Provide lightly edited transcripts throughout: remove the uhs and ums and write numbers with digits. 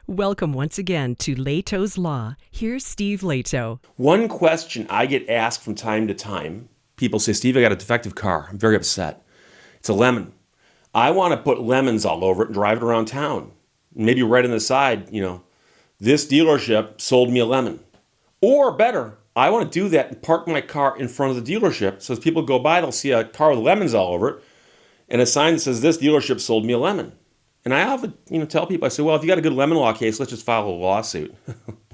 Welcome once again to Lehto's Law. Here's Steve Lehto. One question I get asked from time to time, people say, Steve, I got a defective car. I'm very upset. It's a lemon. I want to put lemons all over it and drive it around town. Maybe right on the side, this dealership sold me a lemon. Or better, I want to do that and park my car in front of the dealership so as people go by, they'll see a car with lemons all over it and a sign that says, this dealership sold me a lemon. And I often, tell people, I say, well, if you got a good lemon law case, let's just file a lawsuit.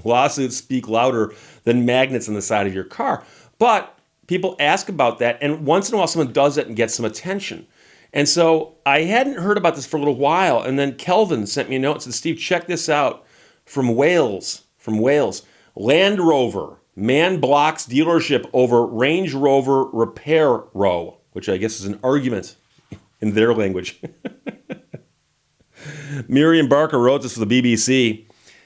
Lawsuits speak louder than magnets on the side of your car. But people ask about that, and once in a while someone does it and gets some attention. And so I hadn't heard about this for a little while, and then Kelvin sent me a note and said, Steve, check this out from Wales. Land Rover, man blocks dealership over Range Rover repair row, which I guess is an argument in their language. Miriam Barker wrote this for the BBC.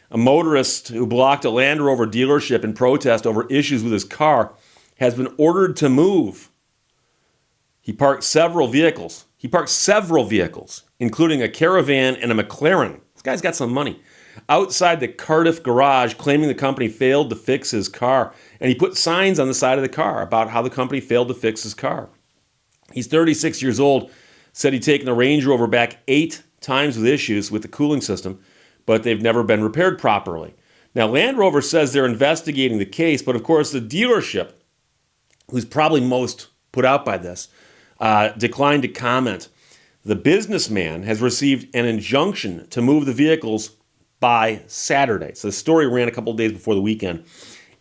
A motorist who blocked a Land Rover dealership in protest over issues with his car has been ordered to move. He parked several vehicles, including a Caravan and a McLaren. This guy's got some money. Outside the Cardiff garage, claiming the company failed to fix his car. And he put signs on the side of the car about how the company failed to fix his car. He's 36 years old, said he'd taken the Range Rover back 8 times with issues with the cooling system, but they've never been repaired properly. Now, Land Rover says they're investigating the case, but of course the dealership, who's probably most put out by this, declined to comment. The businessman has received an injunction to move the vehicles by Saturday. So the story ran a couple of days before the weekend,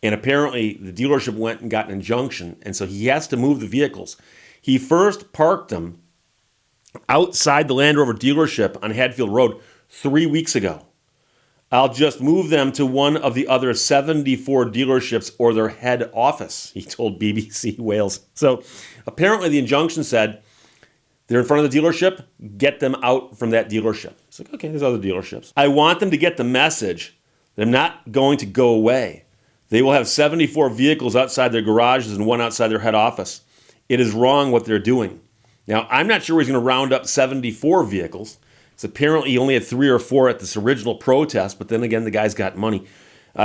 and apparently the dealership went and got an injunction, and so he has to move the vehicles. He first parked them outside the Land Rover dealership on Hadfield Road 3 weeks ago. I'll just move them to one of the other 74 dealerships or their head office, he told BBC Wales. So apparently the injunction said, they're in front of the dealership, get them out from that dealership. It's like, okay, there's other dealerships. I want them to get the message that I'm not going to go away. They will have 74 vehicles outside their garages and one outside their head office. It is wrong what they're doing. Now, I'm not sure he's going to round up 74 vehicles. So apparently he only had 3 or 4 at this original protest, but then again, the guy's got money.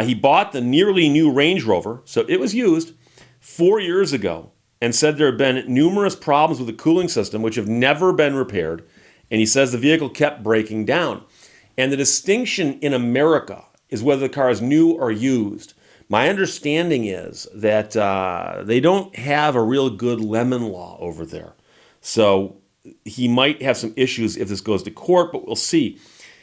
He bought the nearly new Range Rover, so it was used 4 years ago, and said there have been numerous problems with the cooling system which have never been repaired, and he says the vehicle kept breaking down. And the distinction in America is whether the car is new or used. My understanding is that they don't have a real good lemon law over there. So he might have some issues if this goes to court, but we'll see.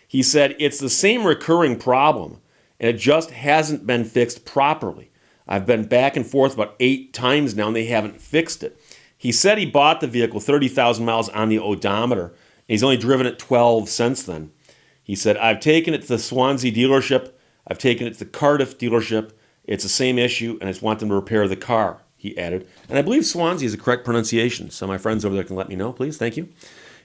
He said, it's the same recurring problem, and it just hasn't been fixed properly. I've been back and forth about 8 times now, and they haven't fixed it. He said he bought the vehicle 30,000 miles on the odometer, and he's only driven it 12 since then. He said, I've taken it to the Swansea dealership. I've taken it to the Cardiff dealership. It's the same issue, and I just want them to repair the car, he added. And I believe Swansea is the correct pronunciation, so my friends over there can let me know, please. Thank you.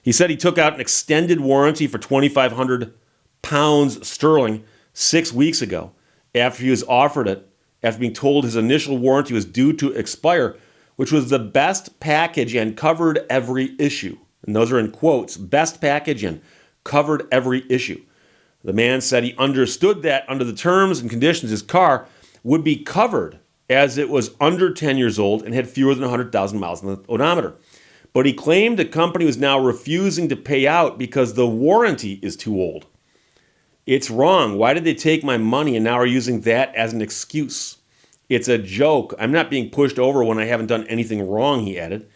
He said he took out an extended warranty for £2,500 sterling 6 weeks ago after he was offered it, after being told his initial warranty was due to expire, which was the best package and covered every issue. And those are in quotes, best package and covered every issue. The man said he understood that under the terms and conditions his car would be covered as it was under 10 years old and had fewer than 100,000 miles on the odometer. But he claimed the company was now refusing to pay out because the warranty is too old. It's wrong. Why did they take my money and now are using that as an excuse? It's a joke. I'm not being pushed over when I haven't done anything wrong, he added.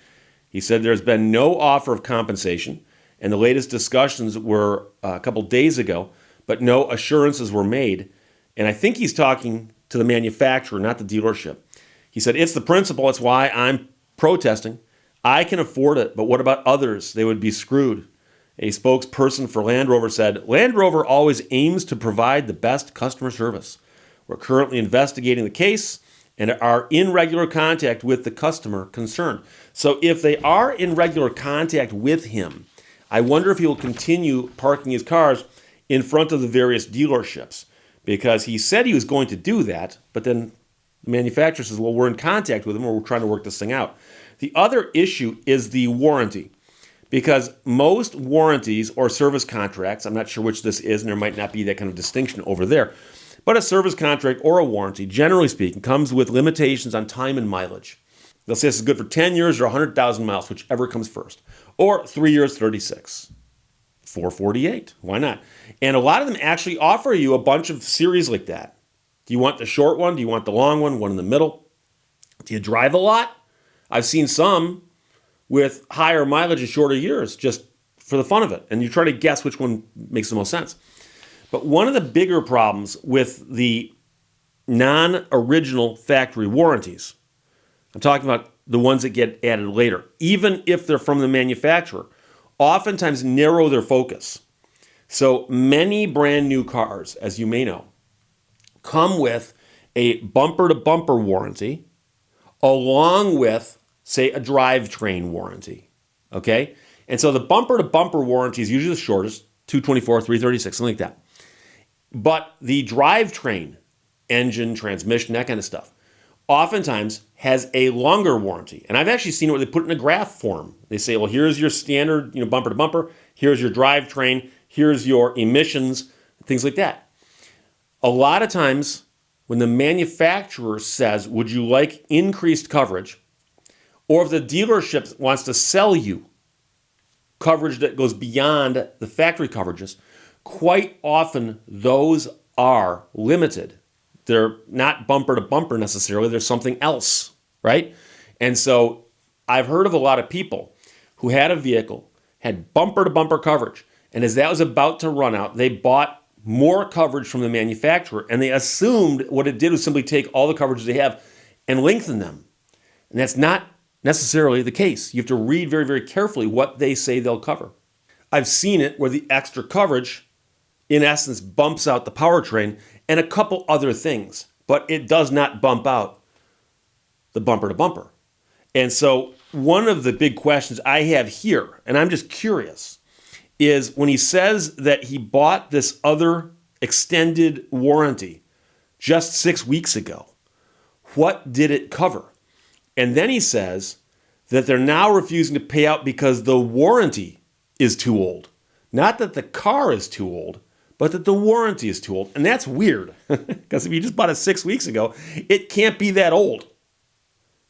He said there's been no offer of compensation, and the latest discussions were a couple days ago, but no assurances were made. And I think he's talking to the manufacturer, not the dealership. He said, it's the principle. It's why I'm protesting. I can afford it, but what about others? They would be screwed. A spokesperson for Land Rover said, Land Rover always aims to provide the best customer service. We're currently investigating the case and are in regular contact with the customer concerned. So if they are in regular contact with him, I wonder if he will continue parking his cars in front of the various dealerships, because he said he was going to do that, but then the manufacturer says, well, we're in contact with him or we're trying to work this thing out. The other issue is the warranty. Because most warranties or service contracts, I'm not sure which this is, and there might not be that kind of distinction over there, but a service contract or a warranty, generally speaking, comes with limitations on time and mileage. They'll say this is good for 10 years or 100,000 miles, whichever comes first. Or 3 years, 36. 448. Why not? And a lot of them actually offer you a bunch of series like that. Do you want the short one? Do you want the long one in the middle? Do you drive a lot? I've seen some with higher mileage and shorter years just for the fun of it. And you try to guess which one makes the most sense. But one of the bigger problems with the non-original factory warranties, I'm talking about the ones that get added later, even if they're from the manufacturer, oftentimes narrow their focus. So many brand new cars, as you may know, come with a bumper-to-bumper warranty along with, say, a drivetrain warranty, okay? And so the bumper-to-bumper warranty is usually the shortest, 224, 336, something like that. But the drivetrain, engine, transmission, that kind of stuff, oftentimes has a longer warranty. And I've actually seen it where they put it in a graph form. They say, well, here's your standard, bumper to bumper. Here's your drivetrain. Here's your emissions, things like that. A lot of times when the manufacturer says, would you like increased coverage? Or if the dealership wants to sell you coverage that goes beyond the factory coverages, quite often those are limited. They're not bumper to bumper necessarily. There's something else, right? And so I've heard of a lot of people who had a vehicle, had bumper to bumper coverage, and as that was about to run out, they bought more coverage from the manufacturer, and they assumed what it did was simply take all the coverages they have and lengthen them. And that's not necessarily the case. You have to read very, very carefully what they say they'll cover. I've seen it where the extra coverage, in essence, bumps out the powertrain and a couple other things, but it does not bump out the bumper to bumper. And so one of the big questions I have here, and I'm just curious, is when he says that he bought this other extended warranty just 6 weeks ago, what did it cover? And then he says that they're now refusing to pay out because the warranty is too old. Not that the car is too old, but that the warranty is too old. And that's weird, because if you just bought it 6 weeks ago, it can't be that old.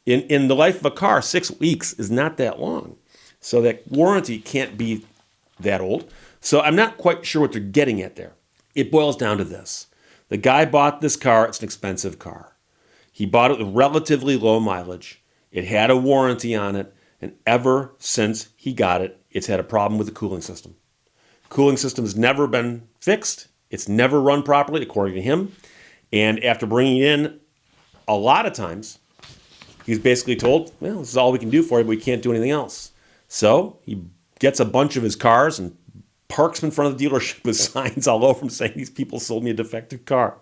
In the life of a car, 6 weeks is not that long. So that warranty can't be that old. So I'm not quite sure what they're getting at there. It boils down to this. The guy bought this car. It's an expensive car. He bought it with relatively low mileage. It had a warranty on it. And ever since he got it, it's had a problem with the cooling system. Cooling system has never been fixed. It's never run properly, according to him. And after bringing it in a lot of times, he's basically told, well, this is all we can do for you, but we can't do anything else. So he gets a bunch of his cars and parks them in front of the dealership with signs all over them saying, these people sold me a defective car.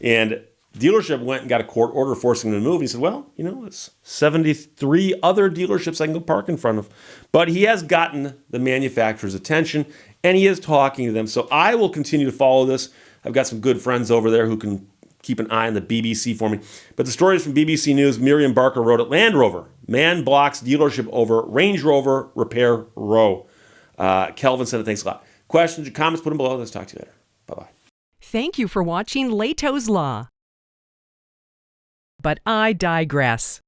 And dealership went and got a court order forcing him to move. He said, well, it's 73 other dealerships I can go park in front of. But he has gotten the manufacturer's attention, and he is talking to them. So I will continue to follow this. I've got some good friends over there who can keep an eye on the BBC for me. But the story is from BBC News. Miriam Barker wrote it. Land Rover. Man blocks dealership over Range Rover repair row. Kelvin said it. Thanks a lot. Questions or comments, put them below. Let's talk to you later. Bye-bye. Thank you for watching Lehto's Law. But I digress.